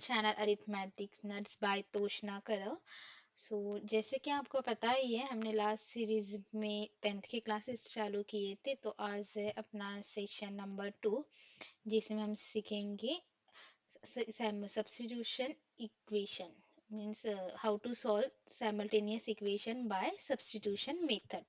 Channel arithmetics nuts bye Toshna करो। सो जैसे कि आपको पता ही है, हमने लास्ट सीरीज में 10th के क्लासेस चालू किए थे, तो आज है अपना सेशन नंबर 2, जिसमें हम सीखेंगे substitution equation, means how to solve simultaneous equation by substitution method.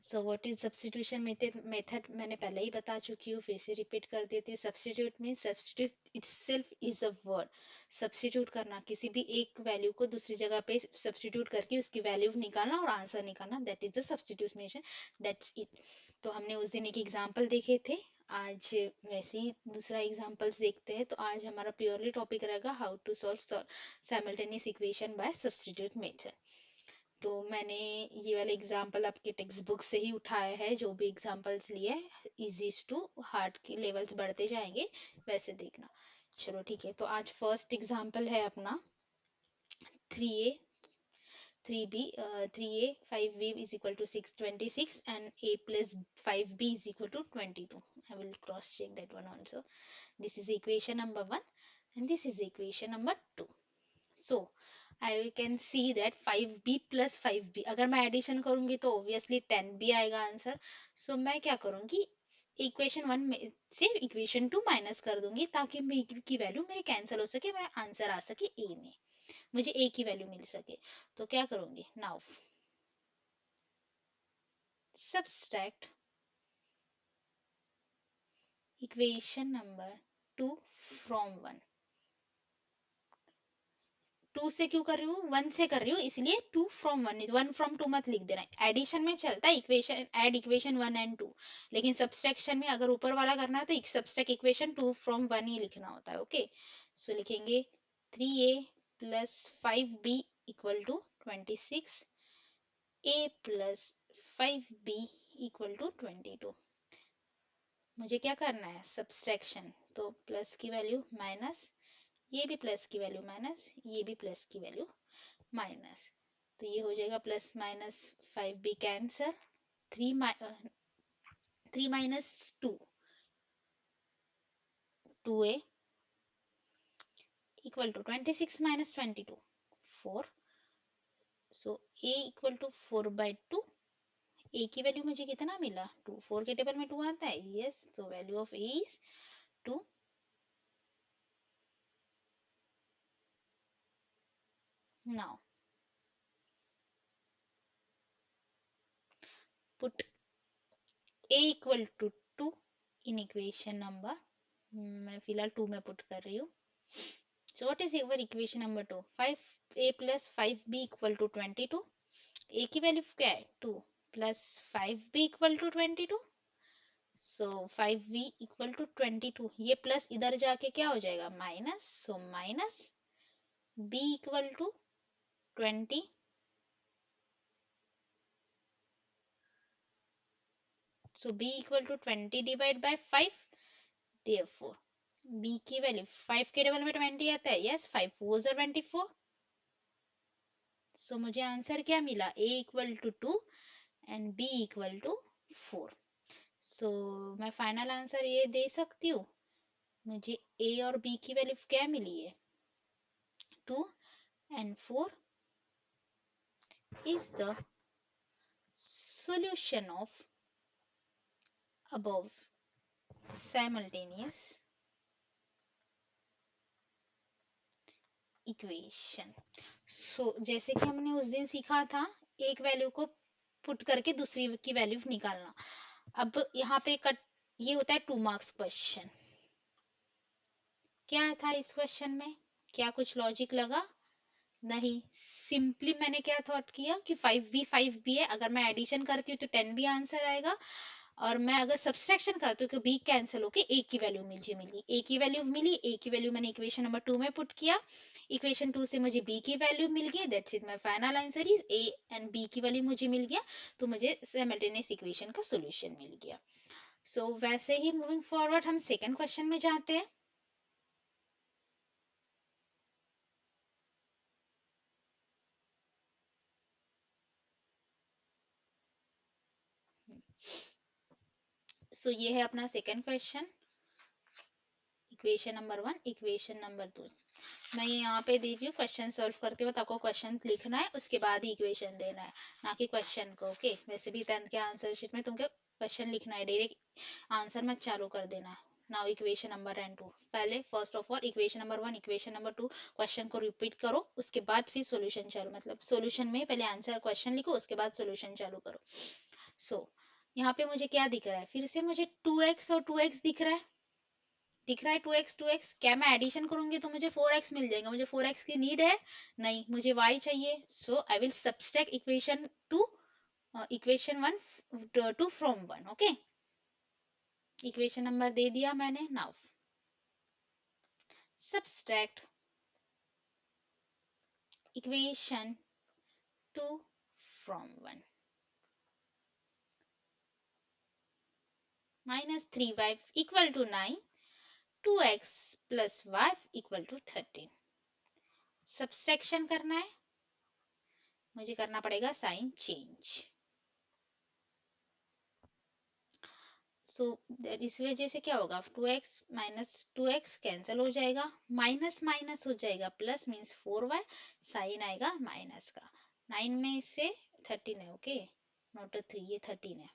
So what is substitution method मैंने पहले ही बता चुकी हूँ, फिर से रिपीट कर देती हूँ। Substitute means substitute itself is a word. Substitute करना, किसी भी एक वैल्यू को दूसरी जगह पे सब्स्टिट्यूट करके उसकी वैल्यू निकालना और आंसर निकालना, that is the substitution, that's it. तो हमने उस दिन एक एग्जाम्पल देखे थे, आज वैसे ही दूसरा एग्जाम्पल्स देखते हैं। तो आज हमारा प्योरली टॉपिक रहेगा how to solve simultaneous equation by substitute method. तो मैंने ये वाला एग्जाम्पल आपके टेक्स्ट बुक से ही उठाया है, जो भी एग्जाम्पल्स लिए, इजी टू हार्ड के लेवल्स बढ़ते जाएंगे, वैसे देखना। चलो ठीक है, तो आज फर्स्ट एग्जाम्पल है अपना 3a 3b 3a 5b is equal to 626 and a plus 5b is equal to 22. I will cross check that one also. This is equation number 1 and this is equation number 2. So I can see that 5b plus 5b, अगर मैं addition करूंगी तो obviously 10b आएगा answer. सो मैं क्या करूंगी, equation 1 में से इक्वेशन 2 माइनस कर दूंगी, ताकि b की वैल्यू मेरी कैंसिल हो सके, मेरा आंसर आ सके a में, मुझे a की वैल्यू मिल सके। तो क्या करूंगी, now subtract equation number 2 from 1। 2 से क्यों कर रही हूँ, 1 से कर रही हूँ, इसलिए 2 फ्रॉम 1, 1 फ्रॉम 2 मत लिख देना। एडिशन में चलता है इक्वेशन, ऐड इक्वेशन 1 एंड 2, लेकिन सब्सट्रैक्शन में अगर ऊपर वाला करना है तो सब्सट्रैक्ट इक्वेशन 2 फ्रॉम 1 ही लिखना होता है। ओके, सो लिखेंगे 3a plus 5b equal to 26, a plus 5b equal to 22। मुझे क्या करना है, सब्सट्रैक्शन, तो प्लस की वैल्यू माइनस, ये भी प्लस की वैल्यू माइनस, ये भी प्लस की वैल्यू माइनस, तो ये हो जाएगा plus minus 5b cancel, 3 minus 2 2a equal to 26 minus 22 4। So a equal to 4/2। a की वैल्यू मुझे कितना मिला, 2, 4 के टेबल में 2 आता है, यस, तो value of a is 2। Now put a equal to 2 in equation number, मैं फिलहाल 2 में पुट कर रही हूँ। So what is your equation number 2? 5a plus 5b equal to 22. a की वैल्यू क्या है, 2 plus 5b equal to 22। So 5b equal to 22, ये प्लस इधर जाके क्या हो जाएगा, minus, so minus b equal to 20। So b equal to 20 divide by 5, therefore b की वैल्यू 5 के टेबल में 20 आता है, यस, 5 4 24। सो मुझे आंसर क्या मिला, a equal to 2 and b equal to 4। So मैं फाइनल आंसर ये दे सकती हूँ, मुझे a और b की वैल्यू क्या मिली है, 2 and 4 is the solution of above simultaneous equation. So जैसे कि हमने उस दिन सीखा था, एक वैल्यू को पुट करके दूसरी की वैल्यू निकालना। अब यहाँ पे कट, ये होता है 2 मार्क्स क्वेश्चन। क्या था इस क्वेश्चन में, क्या कुछ लॉजिक लगा, नहीं, सिंपली मैंने क्या थॉट किया कि 5b है, अगर मैं एडिशन करती हूँ तो 10b आंसर आएगा, और मैं अगर सब्सट्रैक्शन करती हूँ तो b कैंसिल होके a की वैल्यू मुझे मिली, a की वैल्यू मिली, a की वैल्यू मैंने इक्वेशन नंबर 2 में पुट किया, इक्वेशन 2 से मुझे b की वैल्यू मिल गई, that's it, my final answer is a and b की वैल्यू मुझे मिल गया, तो मुझे साइमल्टेनियस इक्वेशन का सॉल्यूशन मिल गया। सो वैसे ही मूविंग फॉरवर्ड हम सेकंड क्वेश्चन में जाते हैं। सो ये है अपना second question, equation number 1, equation number 2। मैं ये यहाँ पे दे रही हूँ, क्वेश्चन सॉल्व करते वक्त आपको क्वेश्चन लिखना है, उसके बाद ही इक्वेशन देना है, ना कि क्वेश्चन को। ओके, वैसे भी 10th के आंसर शीट में तुमको क्वेश्चन लिखना है, डायरेक्ट आंसर मत चालू कर देना। नाउ इक्वेशन नंबर एंड 2, पहले first of all equation number 1, equation number 2, question को रिपीट करो, उसके बाद फिर सॉल्यूशन चालू, मतलब सॉल्यूशन में पहले आंसर क्वेश्चन लिखो, उसके बाद सॉल्यूशन चालू करो। सो यहाँ पे मुझे क्या दिख रहा है, फिर से मुझे 2x और 2x दिख रहा है 2x क्या मैं एडिशन करूंगी तो मुझे 4x मिल जाएगा, मुझे 4x की नीड है नहीं, मुझे y चाहिए। So I will subtract equation two, equation 1 two from 1। Okay, equation number दे दिया मैंने। Now subtract equation 2 from 1, -3y equal to 9, 2x plus y equal to 13। Subtraction करना है, मुझे करना पड़ेगा साइन चेंज। सो इस वजह से क्या होगा, 2x माइनस 2x कैंसिल हो जाएगा, माइनस माइनस हो जाएगा प्लस, मीन्स 4y, साइन आएगा माइनस का। 9 में से 13 है, ओके, नोट 3, ये 13 है।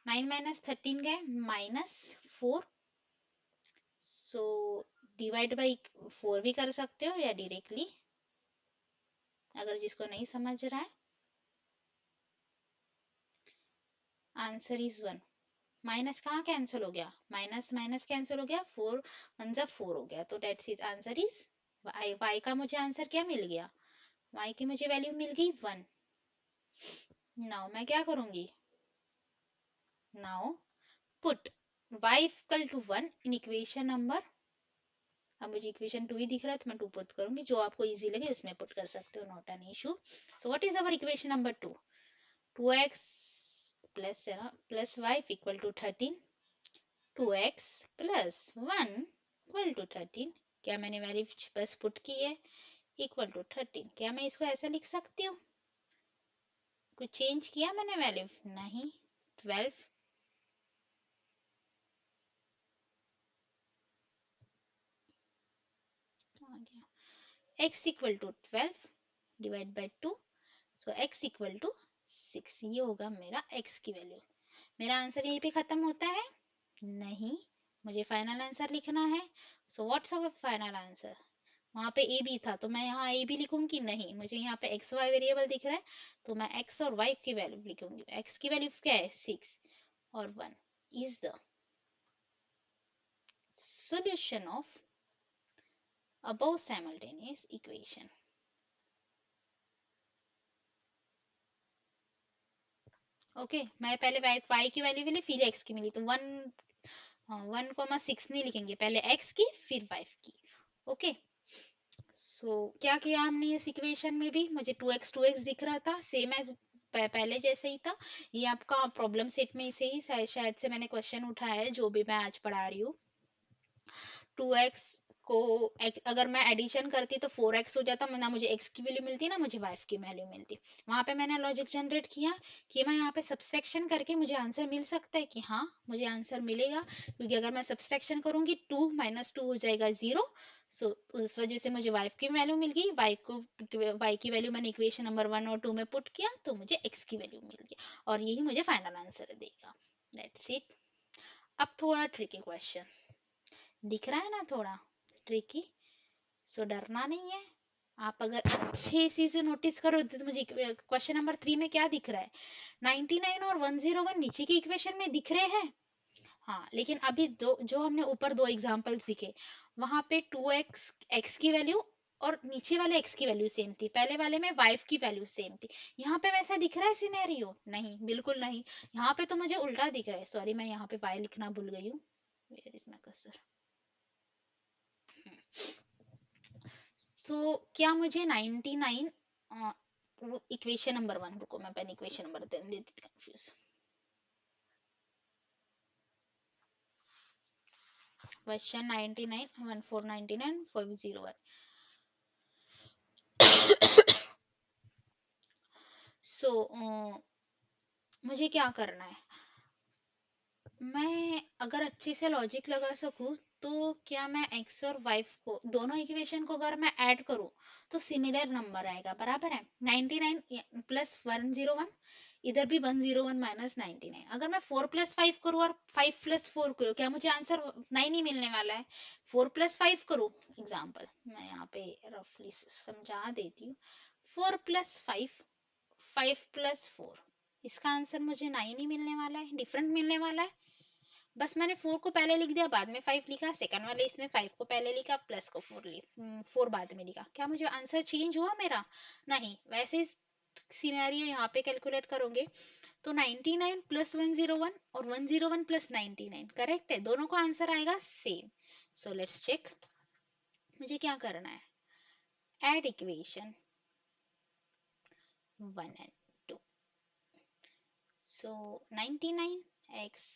9 माइनस 13 गए -4। सो डिवाइड बाई 4 भी कर सकते हो या डायरेक्टली, अगर जिसको नहीं समझ रहा है। Answer is 1। माइनस कहाँ कैंसिल हो गया, माइनस माइनस कैंसिल हो गया, 4 1 जा 4 हो गया, तो that's is answer is y का मुझे आंसर क्या मिल गया, y की मुझे वैल्यू मिल गई 1। नाउ मैं क्या करूंगी, now put y equal to 1 in equation number, अब मुझे इक्वेशन 2 ही दिख रहा है तो मैं 2 पुट करूंगी, जो आपको इजी लगे उसमें पुट कर सकते हो, not an issue. So what is our equation number 2, 2x plus है ना, plus y equal to 13, 2x plus 1 equal to 13। क्या मैंने वैल्यू बस पुट की है, इक्वल टू 13। क्या मैं इसको ऐसा लिख सकती हूँ, कुछ चेंज किया मैंने वैल्यू नहीं, 12 आ गया, x equal to 12 divide by 2, so x equal to 6, ये होगा मेरा x की वैल्यू। मेरा आंसर यहीं पे खत्म होता है नहीं, मुझे फाइनल आंसर लिखना है। So what's our final answer, वहां पे ए बी था तो मैं यहाँ ए बी लिखूंगी नहीं, मुझे यहाँ पे एक्स वाई वेरिएबल दिख रहा है तो मैं एक्स और वाई की वैल्यू लिखूंगी। एक्स की वैल्यू क्या है 6 और 1 is the solution of above simultaneous equation। Okay, मैं पहले y की वैल्यू मिली फिर x की मिली, तो 1,6 नहीं लिखेंगे, पहले x की फिर y की। ओके, सो क्या किया हमने इस इक्वेशन में भी, मुझे 2x दिख रहा था सेम एज पहले जैसे ही था। ये आपका प्रॉब्लम सेट में से ही शायद से मैंने क्वेश्चन उठाया है जो भी मैं आज पढ़ा रही हूँ। 2x को अगर मैं एडिशन करती तो 4x हो जाता, ना मुझे x की वैल्यू मिलती ना मुझे y की वैल्यू मिलती। वहां पे मैंने लॉजिक जनरेट किया कि मैं यहाँ पे सब्सट्रैक्शन करके मुझे आंसर मिल सकता है, कि हाँ मुझे आंसर मिलेगा, क्योंकि अगर मैं सब्सट्रैक्शन करूंगी 2 - 2 हो जाएगा 0। सो उस वजह से मुझे y की वैल्यू मिल गई, y की वैल्यू मैंने इक्वेशन नंबर 1 और 2 में पुट किया तो मुझे x की वैल्यू मिल गई, और यही मुझे फाइनल आंसर देगा। That's it. अब थोड़ा ट्रिकी क्वेश्चन दिख रहा है ना, थोड़ा ट्रिकी, सो डरना नहीं है। आप अगर अच्छे से नोटिस करो तो मुझे क्वेश्चन नंबर 3 में क्या दिख रहा है, 99 और 101 नीचे की इक्वेशन में दिख रहे हैं। हाँ, लेकिन अभी दो जो हमने ऊपर दो एग्जांपल्स दिखे, वहां पे 2x x की वैल्यू और नीचे वाले x की वैल्यू सेम थी, पहले वाले में y की वैल्यू सेम थी। यहाँ पे वैसा दिख रहा है सिनेरियो, नहीं बिल्कुल नहीं। यहाँ पे तो मुझे उल्टा दिख रहा है, सॉरी मैं यहाँ पे y लिखना भूल गई हूँ, वेयर इज माय कर्सर। सो क्या मुझे 99, इक्वेशन नंबर 1, रुको मैं पेन इक्वेशन नंबर देती थी, कंफ्यूज। क्वेश्चन 99 1499 501। सो मुझे क्या करना है, मैं अगर अच्छे से लॉजिक लगा सकूं तो क्या मैं एक्स और वाई को दोनों इक्वेशन को अगर मैं ऐड करूं तो सिमिलर नंबर आएगा, बराबर है 99 प्लस 101, इधर भी 101 माइनस 99। अगर मैं 4 प्लस 5 करूँ और 5 प्लस 4 करूँ, क्या मुझे आंसर 9 ही मिलने वाला है? 4 प्लस 5 करूँ, एग्जाम्पल मैं यहाँ पे रफली समझा देती हूँ। 4 प्लस 5, 5 प्लस 4, इसका आंसर मुझे 9 ही मिलने वाला है, डिफरेंट मिलने वाला है। बस मैंने 4 को पहले लिख दिया, बाद में 5 लिखा, सेकंड वाले इसमें 5 को पहले लिखा, प्लस को 4 बाद में लिखा। क्या मुझे आंसर चेंज हुआ मेरा? नहीं। वैसे ही सिनेरियो यहाँ पे कैलकुलेट करोगे तो 99 प्लस 101 और 101 प्लस 99 करेक्ट है, दोनों का आंसर आएगा सेम। सो लेट्स चेक, मुझे क्या करना है, add equation 1 and 2। So 99x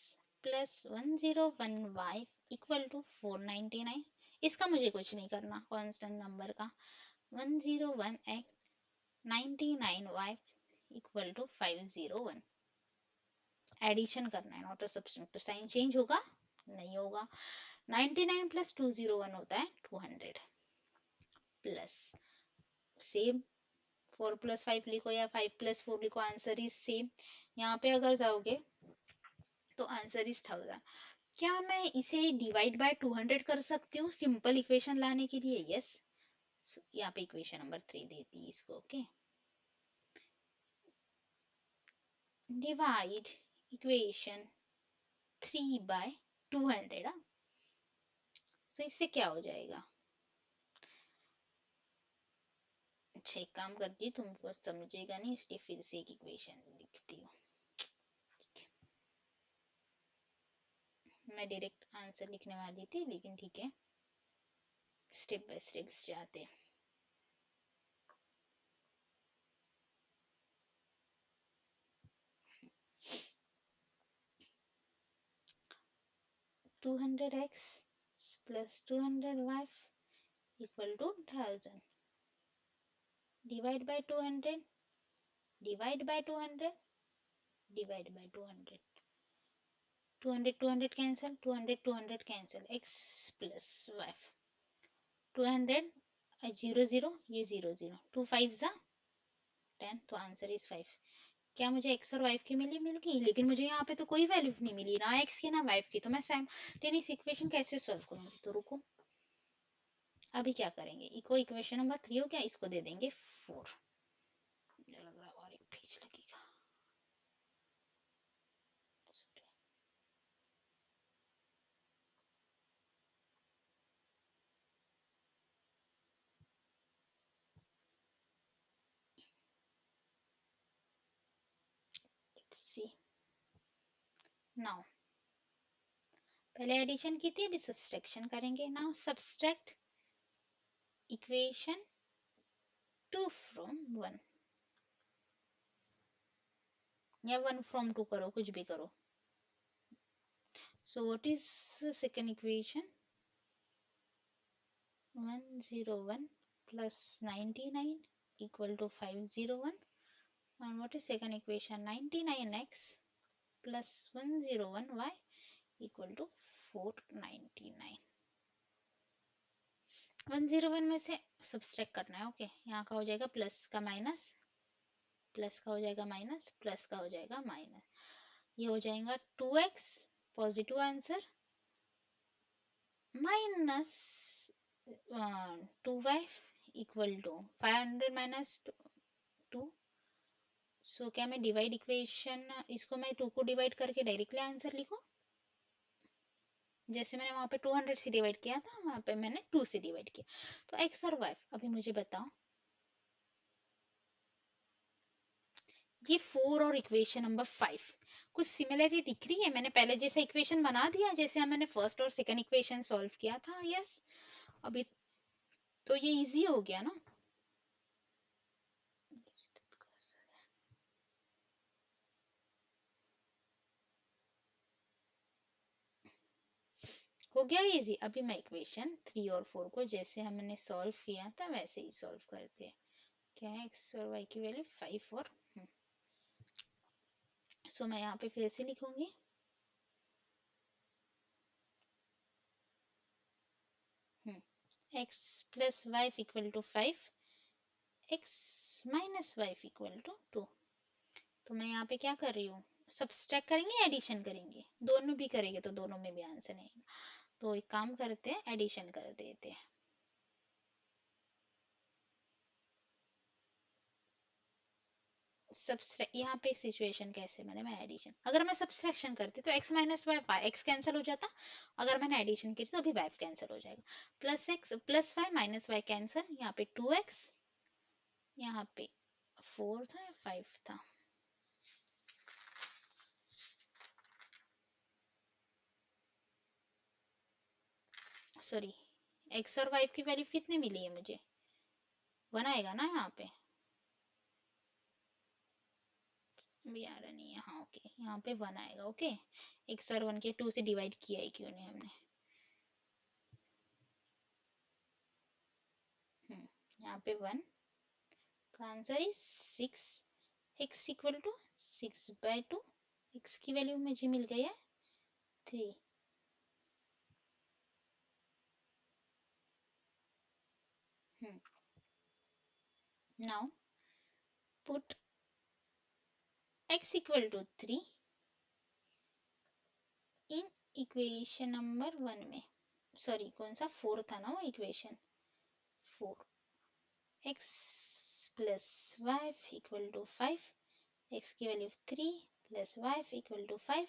plus 101y equal to 499। इसका मुझे कुछ नहीं करना, कांस्टेंट नंबर का। 101x 99y equal to 501, addition करना है, नॉट अ सब्स्टिट्यूट। तो साइन चेंज होगा? नहीं होगा। 99 प्लस 201 होता है 200, प्लस सेम 4 प्लस 5 लिखो या 5 प्लस 4 लिखो, आंसर इज सेम। यहाँ पे अगर जाओगे तो आंसर इज 1000। क्या मैं इसे डिवाइड बाय 200 कर सकती हूँ सिंपल इक्वेशन लाने के लिए? यस। यहाँ पे इक्वेशन नंबर 3 देती है इसको, okay. Divide equation 3 by 200। So इससे क्या हो जाएगा? अच्छा एक काम करती हूँ, तुमको समझेगा नहीं इसलिए फिर से एक इक्वेशन लिखती हूँ। मैं डायरेक्ट आंसर लिखने वाली थी लेकिन ठीक है, स्टेप बाय स्टेप्स जाते। 200x plus 200y equal to 1000, divide by 200, divide by 200, divide by 200, 200 200 cancel, 200 200 cancel, x plus y, 200 0 0, ये 0 0, 2 5 जा 10, तो आंसर इज 5। क्या मुझे x और y की मिल गई? लेकिन मुझे यहाँ पे तो कोई वैल्यू नहीं मिली, ना x की ना y की, तो मैं साइमल्टेनियस इक्वेशन कैसे सॉल्व करूंगी? तो रुको, अभी क्या करेंगे, इको इक्वेशन नंबर 3 हो गया, इसको दे देंगे 4। मुझे लग रहा है और एक पेज लगेगा। लेट्स सी नाउ, पहले एडिशन की थी, अभी सब्सट्रैक्शन करेंगे। नाउ सब्सट्रैक्ट इक्वेशन 2 फ्रॉम 1, या 1 फ्रॉम 2 करो, कुछ भी करो। सो what is second equation? 101 plus 99 equal to 501. And what is second equation? 99x plus 101y equal to 499. 101 में से सब्सट्रैक्ट करना है, ओके। यहाँ का हो जाएगा प्लस का माइनस, प्लस का हो जाएगा माइनस, प्लस का हो जाएगा माइनस, ये हो जाएगा 2x positive answer, minus 2y equal to 500 minus 2। So क्या मैं डिवाइड इक्वेशन, इसको मैं 2 को डिवाइड करके डायरेक्टली आंसर लिखूं? जैसे मैंने वहां पे 200 से डिवाइड किया था, वहां पे मैंने 2 से डिवाइड किया। तो x और y, अभी मुझे बताओ, ये 4 और इक्वेशन नंबर 5 कुछ सिमिलरिटी दिख रही है? मैंने पहले जैसा इक्वेशन बना दिया जैसे हम मैंने फर्स्ट और सेकंड इक्वेशन सॉल्व किया था, यस। अभी तो ये इजी हो गया ना। हो गया इजी। अभी मैं इक्वेशन 3 और 4 को जैसे हमने सॉल्व किया था वैसे ही सॉल्व करते हैं। क्या है, एक्स और वाई की वैल्यू 5 और सो मैं यहाँ पे फिर से लिखूंगी x plus y equal to 5, x minus y equal to 2। तो मैं यहाँ पे क्या कर रही हूँ, सब्सट्रैक्ट करेंगे एडिशन करेंगे, दोनों भी करेंगे तो दोनों में भी आंसर नहीं आएगा। तो एक काम करते हैं, एडिशन कर देते हैं। सब्सट्रैक्ट यहाँ पे सिचुएशन कैसे मैं एडिशन, अगर मैं सब्सट्रैक्शन करती तो x minus y x cancel हो जाता, अगर मैंने एडिशन की तो अभी वाई कैंसिल हो जाएगा, plus x plus y minus y cancel, यहाँ पे 2x, यहाँ पे 4 था या 5 था, सॉरी x और y की वैल्यू कितनी मिली है मुझे, 1 आएगा ना यहाँ पे, भी आ रहा नहीं है, हाँ ओके यहाँ पे 1 आएगा, ओके। x और 1 के 2 से डिवाइड किया है क्यों नहीं हमने, यहाँ पे 1, तो answer is 6, x equal to 6/2, x की वैल्यू मुझे मिल गई है 3। Now put x equal to 3 in equation number 1 में, सॉरी कौन सा 4 था ना वो equation 4, x plus y equal to 5, x की value 3 plus y equal to 5,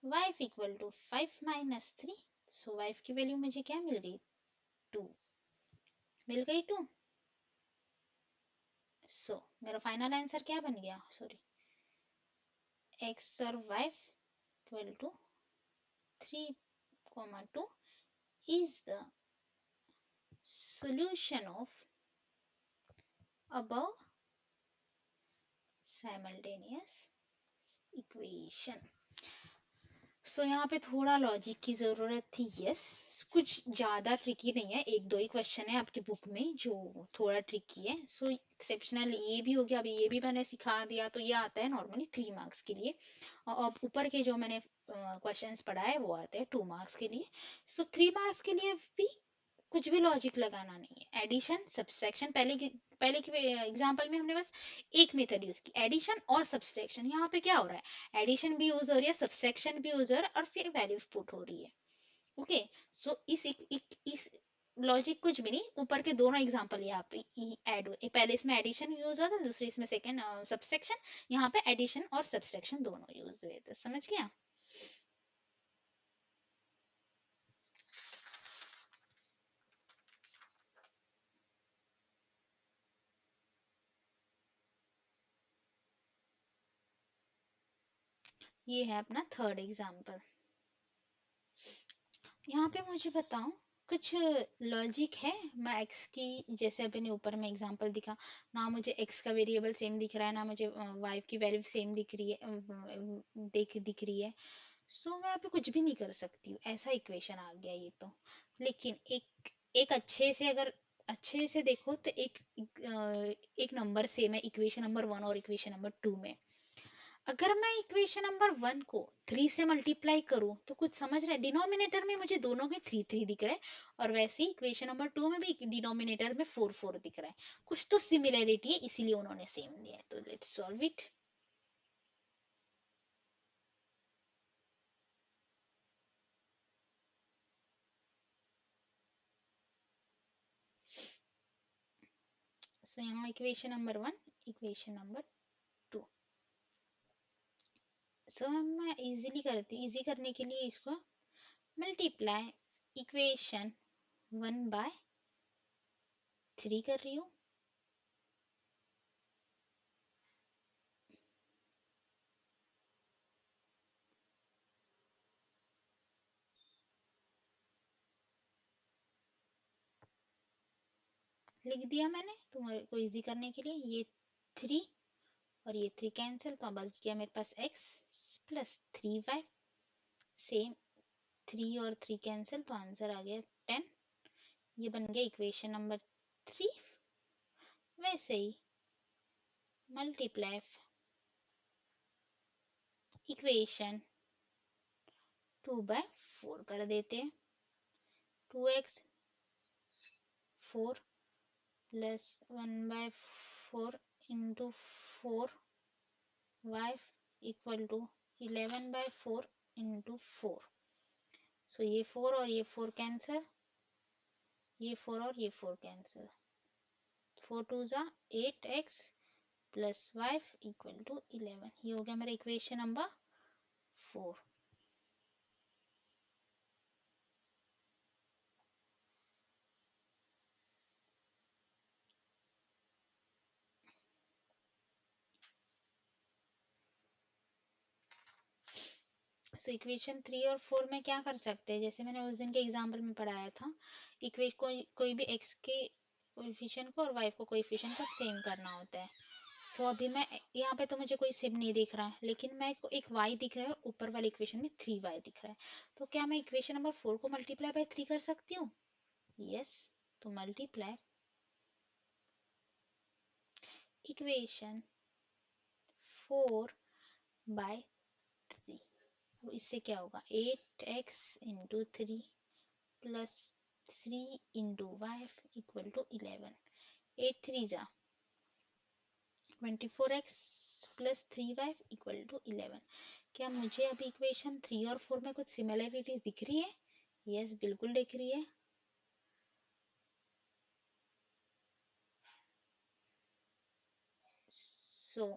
y equal to 5 minus 3, so y की वैल्यू मुझे क्या मिल गई, 2 मिल गई 2। सो मेरा फाइनल आंसर क्या बन गया, सॉरी x और y equal to 3, 2 is the solution of above simultaneous equation। So यहाँ पे थोड़ा लॉजिक की जरूरत थी, यस कुछ ज्यादा ट्रिकी नहीं है, एक दो ही क्वेश्चन है आपकी बुक में जो थोड़ा ट्रिकी है, सो एक्सेप्शनल ये भी हो गया, अभी ये भी मैंने सिखा दिया, तो ये आता है नॉर्मली 3 मार्क्स के लिए, और अब ऊपर के जो मैंने क्वेश्चंस पढ़ा है वो आते हैं 2 मार्क्स के लिए। सो 3 मार्क्स के लिए भी कुछ भी लॉजिक लगाना नहीं है, एडिशन सब्सट्रैक्शन, पहले की एग्जांपल में हमने बस एक मेथड यूज की, एडिशन और सब्सट्रैक्शन, यहाँ पे क्या हो रहा है, एडिशन भी यूज हो रही है, सब्सट्रैक्शन भी यूज हो रहा है, और फिर वैल्यू पुट हो रही है, ओके। सो इस लॉजिक कुछ भी नहीं, ऊपर के दोनों एग्जांपल यहाँ पे ऐड हुए, पहले इसमें एडिशन यूज हुआ था, दूसरे इसमें सेकंड सब्सट्रैक्शन, यहाँ पे एडिशन और सब्सट्रैक्शन दोनों यूज हुए थे, समझ गया। ये है अपना थर्ड एग्जांपल। यहाँ पे मुझे बताओ कुछ लॉजिक है, मैं एक्स की, जैसे अभी ने ऊपर में एग्जांपल दिखा ना, मुझे एक्स का वेरिएबल सेम दिख रहा है ना मुझे वाई की वैल्यू सेम दिख रही है, दिख रही है, सो मैं यहाँ पे कुछ भी नहीं कर सकती हूँ, ऐसा इक्वेशन आ गया ये तो। लेकिन एक एक अच्छे से देखो तो एक नंबर सेम है इक्वेशन नंबर 1 और इक्वेशन नंबर 2 में, अगर मैं इक्वेशन नंबर 1 को 3 से मल्टीप्लाई करूं तो कुछ समझ रहे, डिनोमिनेटर में मुझे दोनों में 3 3 दिख रहा है, और वैसे ही इक्वेशन नंबर 2 में भी डिनोमिनेटर में 4 4 दिख रहा है, कुछ तो सिमिलरिटी है इसीलिए उन्होंने सेम दिया है, तो लेट्स सॉल्व इट। सो यहाँ equation number 1, equation number 2, so मैं इजीली करती हूँ, इजी करने के लिए इसको मल्टीप्लाई इक्वेशन 1/3 कर रही हूँ, लिख दिया मैंने तुम्हारे को इजी करने के लिए, ये 3 और ये 3 कैंसिल, तो बच गया मेरे पास x प्लस 3y, सेम 3 और 3 कैंसिल, तो आंसर आ गया 10, ये बन गया इक्वेशन नंबर 3। वैसे ही मल्टीप्लाई इक्वेशन 2/4 कर देते हैं, 2x 4 plus 1 by 4 into 4 y equal to 11 by 4 into 4. So ये 4 और ये 4 कैंसिल, ये 4 और ये 4 कैंसिल, 4 टू जा 8x plus y equal to 11। ये हो गया मेरा इक्वेशन नंबर 4। सो इक्वेशन 3 और 4 में क्या कर सकते हैं, जैसे मैंने उस दिन के एग्जाम्पल में पढ़ाया था, इक्वेशन कोई भी x के कोएफिशिएंट को और y को कोएफिशिएंट को सेम करना होता है। सो अभी मैं यहाँ पे तो मुझे कोई सेम नहीं दिख रहा है, लेकिन मैं को एक y दिख रहा है, ऊपर वाले इक्वेशन में 3y दिख रहा है। तो क्या मैं इक्वेशन नंबर 4 को मल्टीप्लाई बाय 3 कर सकती हूँ? यस। तो मल्टीप्लाई इक्वेशन 4 बाय 3। तो इससे क्या होगा, 8x into 3 plus 3 into y equal to 11। 8 3 जा 24x plus 3y equal to 11। क्या मुझे अभी इक्वेशन 3 और 4 में कुछ सिमिलरिटीज दिख रही है? यस, बिल्कुल दिख रही है। सो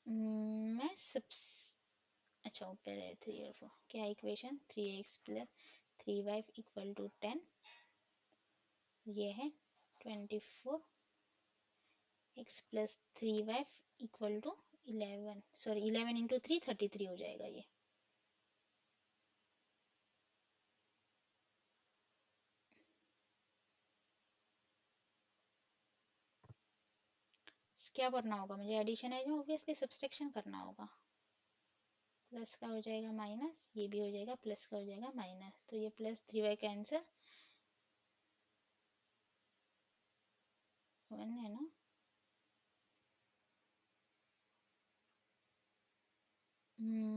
मैं सब अच्छा ऊपर है 3 और 4, क्या equation 3x plus 3y equal to 10, ये है 24 x plus 3y equal to 11, sorry 11 into 3 33 हो जाएगा ये। क्या करना होगा मुझे, एडिशन है जो ऑब्वियसली सब्सट्रैक्शन करना होगा। प्लस का हो जाएगा माइनस, ये भी हो जाएगा प्लस का हो जाएगा माइनस, तो ये प्लस 3y का आंसर 1 है ना।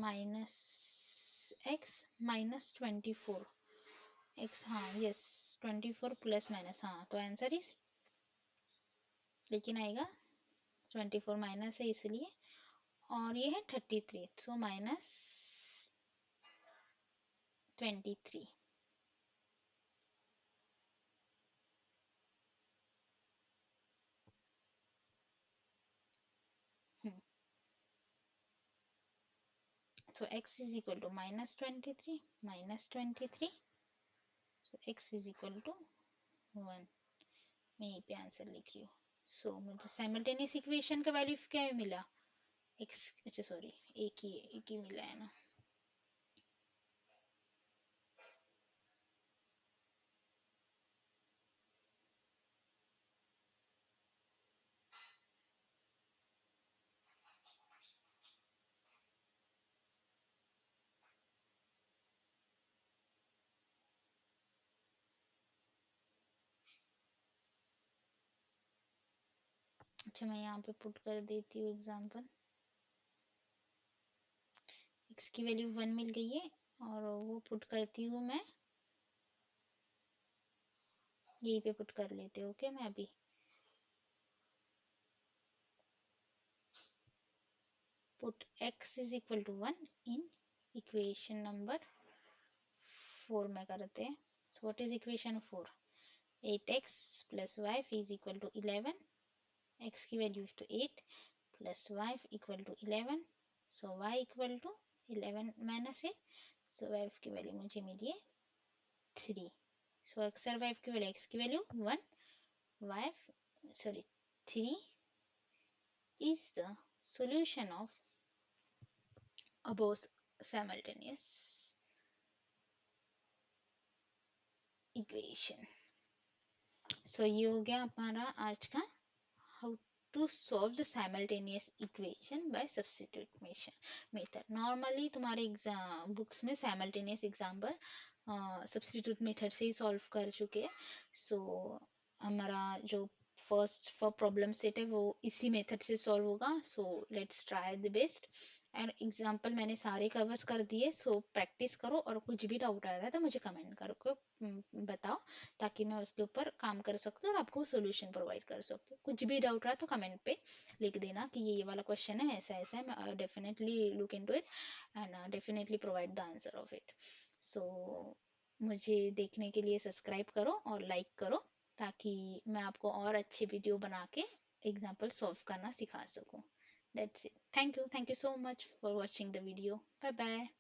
माइनस x माइनस 24 x, हाँ यस 24 प्लस माइनस, हाँ तो आंसर इज, लेकिन आएगा 24 माइनस है इसलिए, और ये है 33, so minus 23। So x is equal to minus 23 minus 23, so x is equal to 1। मैं यहीं पे आंसर लिख रही हूँ। सो मुझे साइमल्टेनियस इक्वेशन का वैल्यू क्या मिला, x, अच्छा सॉरी एक ही मिला है ना। अच्छा मैं यहाँ पे पुट कर देती हूँ एग्जांपल, x की वैल्यू 1 मिल गई है, और वो पुट करती हूँ मैं यहीं पे पुट कर लेते हो, ओके। मैं अभी put x is equal to 1 in equation number 4 में करते हैं। So what is equation 4, 8x plus y is equal to 11, x की वैल्यू to 8 plus y equal to 11, so y equal to 11 minus है, सो y की value मुझे मिली है 3। सो x और y की वैल्यू, x की value 1, y sorry 3 is the solution of above simultaneous equation। So ये हो गया हमारा आज का how to solve the simultaneous equation by substitution method. Normally तुम्हारे एग्जाम बुक्स में साइमल्टेनियस एग्जाम्पल सब्स्टिट्यूट मेथड से ही सॉल्व कर चुके हैं। सो हमारा जो फर्स्ट प्रॉब्लम सेट है वो इसी मेथड से सॉल्व होगा। So let's try the best. And example मैंने सारे कवर्स कर दिए, सो प्रैक्टिस करो और कुछ भी डाउट आता है तो मुझे कमेंट करके बताओ, ताकि मैं उसके ऊपर काम कर सकती हूँ और आपको सोल्यूशन प्रोवाइड कर सकती हूँ। कुछ भी डाउट रहा तो कमेंट पे लिख देना कि ये वाला क्वेश्चन है, ऐसा ऐसा है, मैं definitely look into it and definitely provide the answer of it. So मुझे देखने के लिए सब्सक्राइब करो और लाइक करो, ताकि मैं आपको और अच्छी वीडियो बना के एग्जाम्पल सॉल्व करना सिखा सकूँ। That's it. Thank you. Thank you so much for watching the video. Bye bye.